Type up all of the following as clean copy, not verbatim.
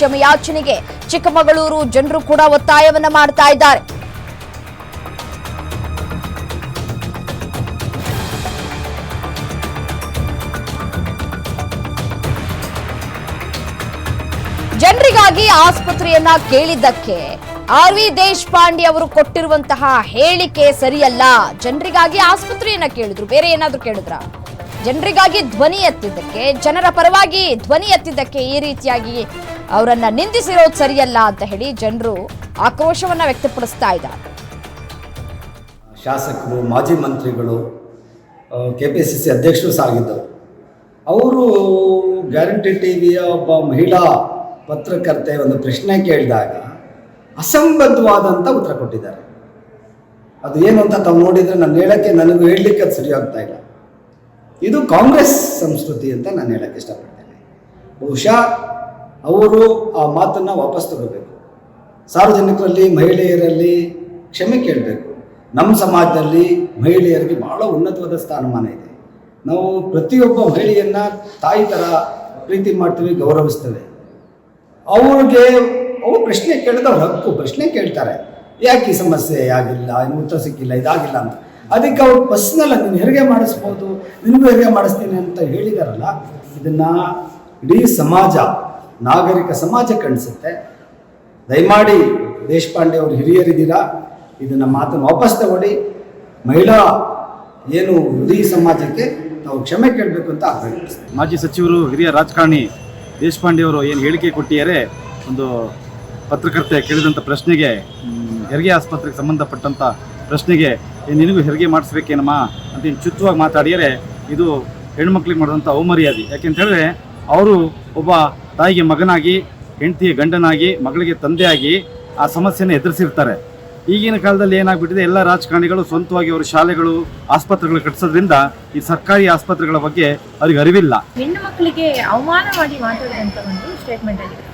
ಕ್ಷಮೆಯಾಚನೆಗೆ ಚಿಕ್ಕಮಗಳೂರು ಜನರು ಕೂಡ ಒತ್ತಾಯವನ್ನ ಮಾಡ್ತಾ ಇದ್ದಾರೆ. ಜನರಿಗಾಗಿ ಆಸ್ಪತ್ರೆಯನ್ನ ಕೇಳಿದ್ದಕ್ಕೆ ಆರ್.ವಿ. ದೇಶಪಾಂಡೆ ಅವರು ಕೊಟ್ಟಿರುವಂತಹ ಹೇಳಿಕೆ ಸರಿಯಲ್ಲ. ಜನರಿಗಾಗಿ ಆಸ್ಪತ್ರೆಯನ್ನ ಕೇಳಿದ್ರು, ಬೇರೆ ಏನಾದ್ರೂ ಕೇಳಿದ್ರ? ಜನರಿಗಾಗಿ ಧ್ವನಿ ಎತ್ತಿದ್ದಕ್ಕೆ, ಜನರ ಪರವಾಗಿ ಧ್ವನಿ ಎತ್ತಿದ್ದಕ್ಕೆ ಈ ರೀತಿಯಾಗಿ ಅವರನ್ನ ನಿಂದಿಸಿರೋದು ಸರಿಯಲ್ಲ ಅಂತ ಹೇಳಿ ಜನರು ಆಕ್ರೋಶವನ್ನ ವ್ಯಕ್ತಪಡಿಸ್ತಾ ಇದ್ದಾರೆ. ಶಾಸಕರು, ಮಾಜಿ ಮಂತ್ರಿಗಳು, KPCC ಅಧ್ಯಕ್ಷರು ಸಾಗಿದ್ದವರು ಅವರು ಗ್ಯಾರಂಟಿ ಟಿವಿಯ ಒಬ್ಬ ಮಹಿಳಾ ಪತ್ರಕರ್ತೆ ಒಂದು ಪ್ರಶ್ನೆ ಕೇಳಿದಾಗ ಅಸಂಬದ್ಧವಾದಂಥ ಉತ್ತರ ಕೊಟ್ಟಿದ್ದಾರೆ. ಅದು ಏನು ಅಂತ ತಾವು ನೋಡಿದರೆ ನನಗೂ ಹೇಳಲಿಕ್ಕೆ ಅದು ಸರಿಯಾಗ್ತಾ ಇಲ್ಲ. ಇದು ಕಾಂಗ್ರೆಸ್ ಸಂಸ್ಕೃತಿ ಅಂತ ನಾನು ಹೇಳಕ್ಕೆ ಇಷ್ಟಪಡ್ತೇನೆ. ಬಹುಶಃ ಅವರು ಆ ಮಾತನ್ನು ವಾಪಸ್ ತಗೋಬೇಕು. ಸಾರ್ವಜನಿಕರಲ್ಲಿ, ಮಹಿಳೆಯರಲ್ಲಿ ಕ್ಷಮೆ ಕೇಳಬೇಕು. ನಮ್ಮ ಸಮಾಜದಲ್ಲಿ ಮಹಿಳೆಯರಿಗೆ ಬಹಳ ಉನ್ನತವಾದ ಸ್ಥಾನಮಾನ ಇದೆ. ನಾವು ಪ್ರತಿಯೊಬ್ಬ ಮಹಿಳೆಯನ್ನು ತಾಯಿ ಥರ ಪ್ರೀತಿ ಮಾಡ್ತೀವಿ, ಗೌರವಿಸ್ತೇವೆ. ಅವ್ರು ಪ್ರಶ್ನೆ ಕೇಳಿದವ್ರ ಹಕ್ಕು, ಪ್ರಶ್ನೆ ಕೇಳ್ತಾರೆ, ಯಾಕೆ ಈ ಸಮಸ್ಯೆ ಆಗಿಲ್ಲ, ಇನ್ನು ಉತ್ತರ ಸಿಕ್ಕಿಲ್ಲ, ಇದಾಗಿಲ್ಲ ಅಂತ. ಅದಕ್ಕೆ ಅವ್ರು ಪರ್ಸ್ನಲ್ ನೀನು ಹೆರಿಗೆ ಮಾಡಿಸ್ಬೋದು, ನಿನಗೂ ಹೆರಿಗೆ ಮಾಡಿಸ್ತೀನಿ ಅಂತ ಹೇಳಿದಾರಲ್ಲ, ಇದನ್ನು ಇಡೀ ಸಮಾಜ, ನಾಗರಿಕ ಸಮಾಜ ಕಾಣಿಸುತ್ತೆ. ದಯಮಾಡಿ ದೇಶಪಾಂಡೆ ಅವರು ಹಿರಿಯರಿದ್ದೀರಾ, ಇದನ್ನು ಮಾತನ್ನು ವಾಪಸ್ ತಗೊಳ್ಳಿ. ಮಹಿಳಾ ಏನು ಇಡೀ ಸಮಾಜಕ್ಕೆ ನಾವು ಕ್ಷಮೆ ಕೇಳಬೇಕು ಅಂತ ಆಗ್ರಹಿಸ್ತೀವಿ. ಮಾಜಿ ಸಚಿವರು, ಹಿರಿಯ ರಾಜಕಾರಣಿ ದೇಶಪಾಂಡೆ ಅವರು ಏನು ಹೇಳಿಕೆ ಕೊಟ್ಟಿದ್ದಾರೆ, ಒಂದು ಪತ್ರಕರ್ತೆ ಕೇಳಿದಂಥ ಪ್ರಶ್ನೆಗೆ, ಹೆರಿಗೆ ಆಸ್ಪತ್ರೆಗೆ ಸಂಬಂಧಪಟ್ಟಂಥ ಪ್ರಶ್ನೆಗೆ ನಿನಗೂ ಹೆರಿಗೆ ಮಾಡಿಸ್ಬೇಕೇನಮ್ಮ ಅಂತ ಚುಚ್ಚುವಾಗಿ ಮಾತಾಡಿದರೆ ಇದು ಹೆಣ್ಮಕ್ಳಿಗೆ ಮಾಡಿದಂಥ ಅವಮರ್ಯಾದೆ. ಯಾಕೆಂತೇಳಿದ್ರೆ ಅವರು ಒಬ್ಬ ತಾಯಿಗೆ ಮಗನಾಗಿ, ಹೆಂಡತಿಗೆ ಗಂಡನಾಗಿ, ಮಗಳಿಗೆ ತಂದೆಯಾಗಿ ಆ ಸಮಸ್ಯೆನ ಎದುರಿಸಿರ್ತಾರೆ. ಈಗಿನ ಕಾಲದಲ್ಲಿ ಏನಾಗ್ಬಿಟ್ಟಿದೆ, ಎಲ್ಲ ರಾಜಕಾರಣಿಗಳು ಸ್ವಂತವಾಗಿ ಅವರು ಶಾಲೆಗಳು, ಆಸ್ಪತ್ರೆಗಳು ಕಟ್ಟಿಸೋದ್ರಿಂದ ಈ ಸರ್ಕಾರಿ ಆಸ್ಪತ್ರೆಗಳ ಬಗ್ಗೆ ಅವ್ರಿಗೆ ಅರಿವಿಲ್ಲ. ಹೆಣ್ಣು ಮಕ್ಕಳಿಗೆ ಅವಮಾನ ಮಾಡಿ ಮಾತಾಡಿದಂಥ ಒಂದು ಸ್ಟೇಟ್ಮೆಂಟ್ ಆಗಿದೆ.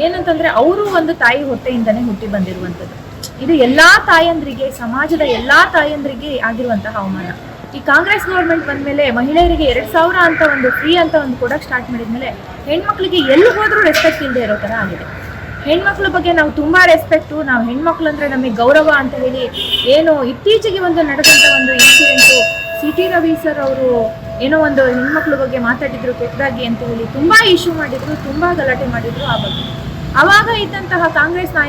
ಏನಂತಂದ್ರೆ ಅವರು ಒಂದು ತಾಯಿ ಹೊಟ್ಟೆಯಿಂದನೇ ಹುಟ್ಟಿ ಬಂದಿರುವಂಥದ್ದು. ಇದು ಎಲ್ಲಾ ತಾಯಂದ್ರಿಗೆ, ಸಮಾಜದ ಎಲ್ಲಾ ತಾಯಂದ್ರಿಗೆ ಆಗಿರುವಂತಹ ಅವಮಾನ. ಈ ಕಾಂಗ್ರೆಸ್ ಗೌರ್ಮೆಂಟ್ ಬಂದ್ಮೇಲೆ ಮಹಿಳೆಯರಿಗೆ 2000 ಅಂತ ಒಂದು ಫ್ರೀ ಅಂತ ಒಂದು ಕೊಡಕ್ಕೆ ಸ್ಟಾರ್ಟ್ ಮಾಡಿದ್ಮೇಲೆ ಹೆಣ್ಮಕ್ಳಿಗೆ ಎಲ್ಲಿ ಹೋದ್ರೂ ರೆಸ್ಪೆಕ್ಟ್ ಇಲ್ಲದೆ ಇರೋ ಥರ ಆಗಿದೆ. ಹೆಣ್ಮಕ್ಳ ಬಗ್ಗೆ ನಾವು ತುಂಬಾ ರೆಸ್ಪೆಕ್ಟು, ನಾವು ಹೆಣ್ಮಕ್ಳು ಅಂದ್ರೆ ನಮಗೆ ಗೌರವ ಅಂತ ಹೇಳಿ ಏನು ಇತ್ತೀಚೆಗೆ ಒಂದು ನಡೆದಂಥ ಒಂದು ಇನ್ಸಿಡೆಂಟು, CT ರವಿ ಸರ್ ಅವರು ಏನೋ ಒಂದು ಹೆಣ್ಮಕ್ಳ ಬಗ್ಗೆ ಮಾತಾಡಿದ್ರು ಕೆಟ್ಟದಾಗಿ ಅಂತ ಹೇಳಿ ತುಂಬಾ ಇಶ್ಯೂ ಮಾಡಿದ್ರು, ತುಂಬಾ ಗಲಾಟೆ ಮಾಡಿದ್ರು. ಆ ಬಗ್ಗೆ ಅವಾಗ ಇದ್ದಂತಹ ಕಾಂಗ್ರೆಸ್ ನಾಯಕರು